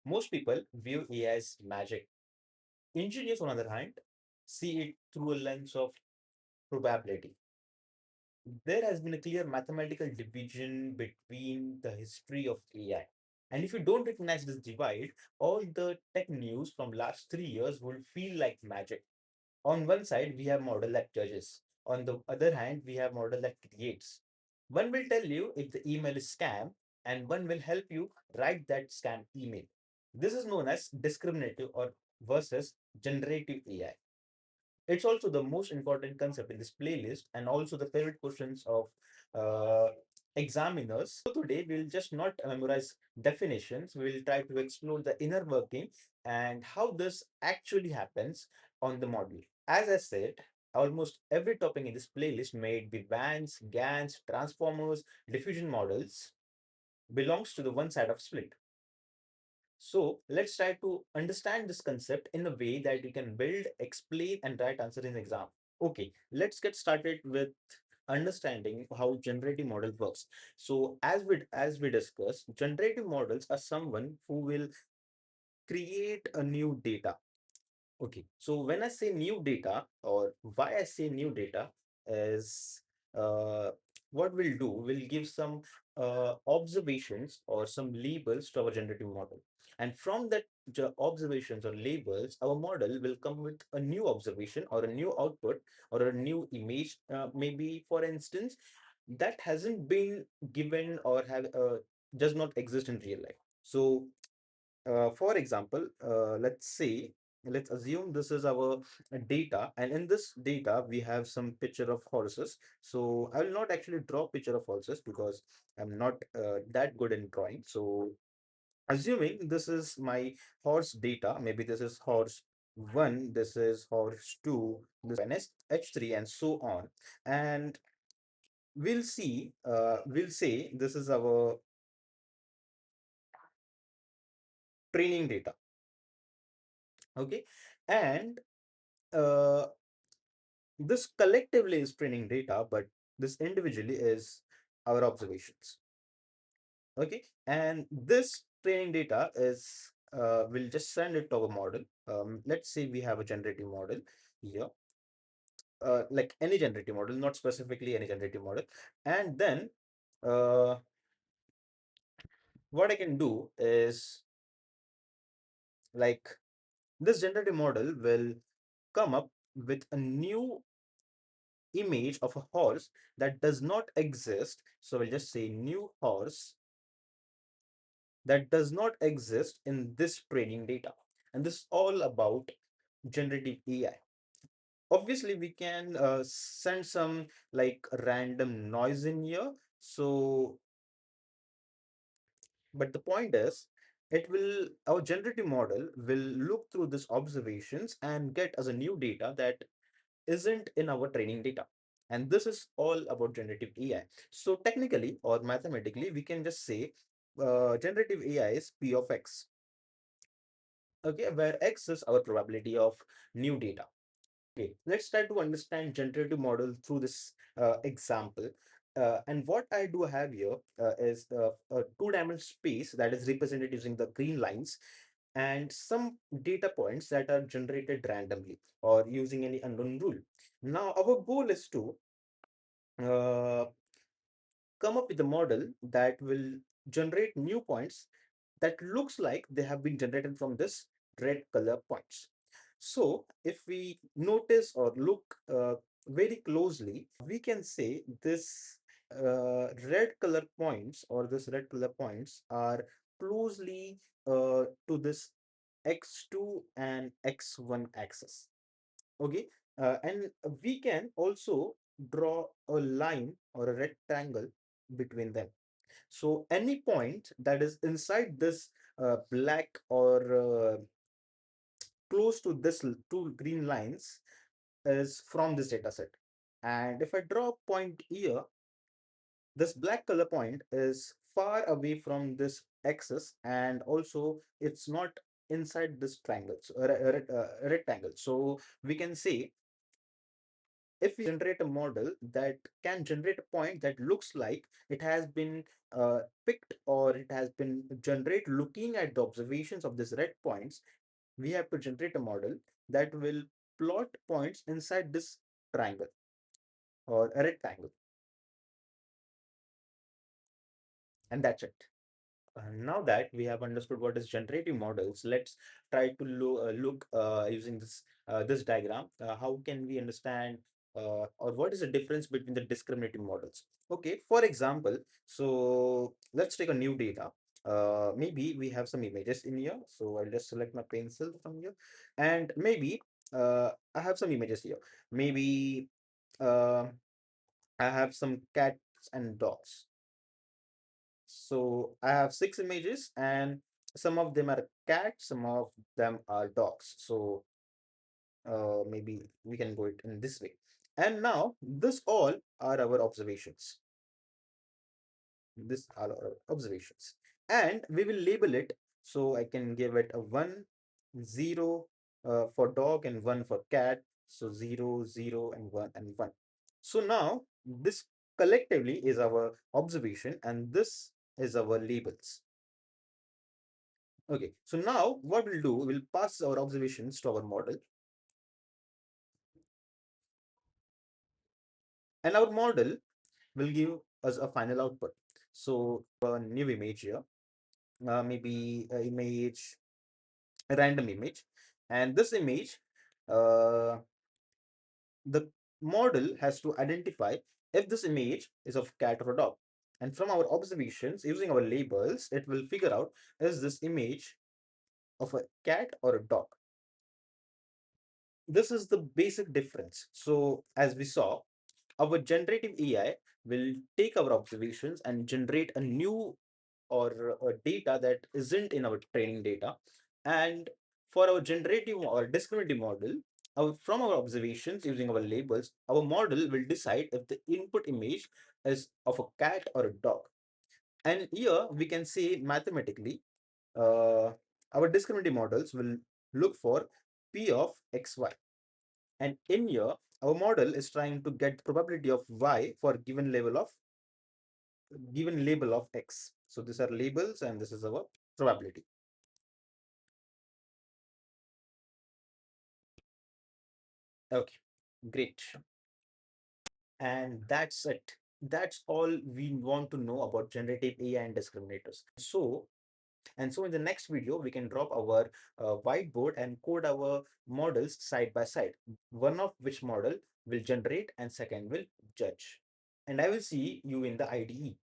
Most people view AI as magic. Engineers, on the other hand, see it through a lens of probability. There has been a clear mathematical division between the history of AI. And if you don't recognize this divide, all the tech news from last 3 years will feel like magic. On one side, we have model that judges. On the other hand, we have model that creates. One will tell you if the email is scam, and one will help you write that scam email. This is known as discriminative or versus generative AI. It's also the most important concept in this playlist and also the favorite questions of uh, examiners. So today we'll just not memorize definitions. We'll try to explore the inner working and how this actually happens on the model. As I said, almost every topic in this playlist, may it be VANs, GANs, transformers, diffusion models, belongs to the one side of split. So let's try to understand this concept in a way that you can build, explain, and write answer in exam. Okay, let's get started with understanding how generative model works. So as we discussed, generative models are someone who will create a new data. Okay, so when I say new data, or why I say new data is uh, what we'll do, we'll give some observations or some labels to our generative model. And from that observations or labels, our model will come with a new observation or a new output or a new image, maybe for instance, that hasn't been given or have does not exist in real life. So for example, let's assume this is our data, and in this data we have some picture of horses. So I will not actually draw picture of horses because I'm not that good in drawing. So assuming this is my horse data, maybe this is horse one, this is horse two, this and H3 and so on. And we'll say this is our training data. Okay, and uh, this collectively is training data, but this individually is our observations. Okay, and this training data is we'll just send it to our model. Let's say we have a generative model here, like any generative model, not specifically any generative model. And then uh, what I can do is, like, this generative model will come up with a new image of a horse that does not exist. So we'll just say new horse that does not exist in this training data. And this is all about generative AI. Obviously, we can send some like random noise in here. So, but the point is, our generative model will look through these observations and get us a new data that isn't in our training data. And this is all about generative AI. So technically or mathematically, we can just say generative AI is P of X. Okay, where X is our probability of new data. Okay, let's try to understand generative model through this example. And what I do have here is a two-dimensional space that is represented using the green lines and some data points that are generated randomly or using any unknown rule. Now, our goal is to uh, come up with a model that will generate new points that looks like they have been generated from this red color points. So if we notice or look very closely, we can say this red color points or this red color points are closely to this x2 and x1 axis. Okay, and we can also draw a line or a rectangle between them. So any point that is inside this black or close to this two green lines is from this data set. And if I draw a point here, this black color point is far away from this axis, and also it's not inside this triangle, so, rectangle. So we can say if we generate a model that can generate a point that looks like it has been picked, or it has been generate looking at the observations of these red points, we have to generate a model that will plot points inside this triangle or a rectangle, and that's it. Now that we have understood what is generative models, let's try to look using this diagram. How can we understand or what is the difference between the discriminative models? Okay, for example, so let's take a new data. Maybe we have some images in here. So I'll just select my pencil from here, and maybe I have some images here. Maybe uh, I have some cats and dogs. So I have six images, and some of them are cats, some of them are dogs. So maybe we can go it in this way. And now this all are our observations. This are our observations. And we will label it. So I can give it a 1, 0 for dog, and 1 for cat. So 0, 0, and 1 and 1. So now this collectively is our observation, and this is our labels. Okay, so now what we'll do, we'll pass our observations to our model, and our model will give us a final output. So a new image here, maybe a image, a random image, and this image, uh, the model has to identify if this image is of cat or a dog. And from our observations, using our labels, it will figure out, is this image of a cat or a dog? This is the basic difference. So as we saw, our generative AI will take our observations and generate a new or a data that isn't in our training data. And for our generative or discriminative model, from our observations using our labels, our model will decide if the input image is of a cat or a dog. And here we can say mathematically, uh, our discriminative models will look for P of xy. And in here, our model is trying to get the probability of y for given label of x. So these are labels, and this is our probability. Okay, great. And that's it. That's all we want to know about generative AI and discriminators. So in the next video, we can drop our whiteboard and code our models side by side. One of which model will generate and second will judge. And I will see you in the IDE.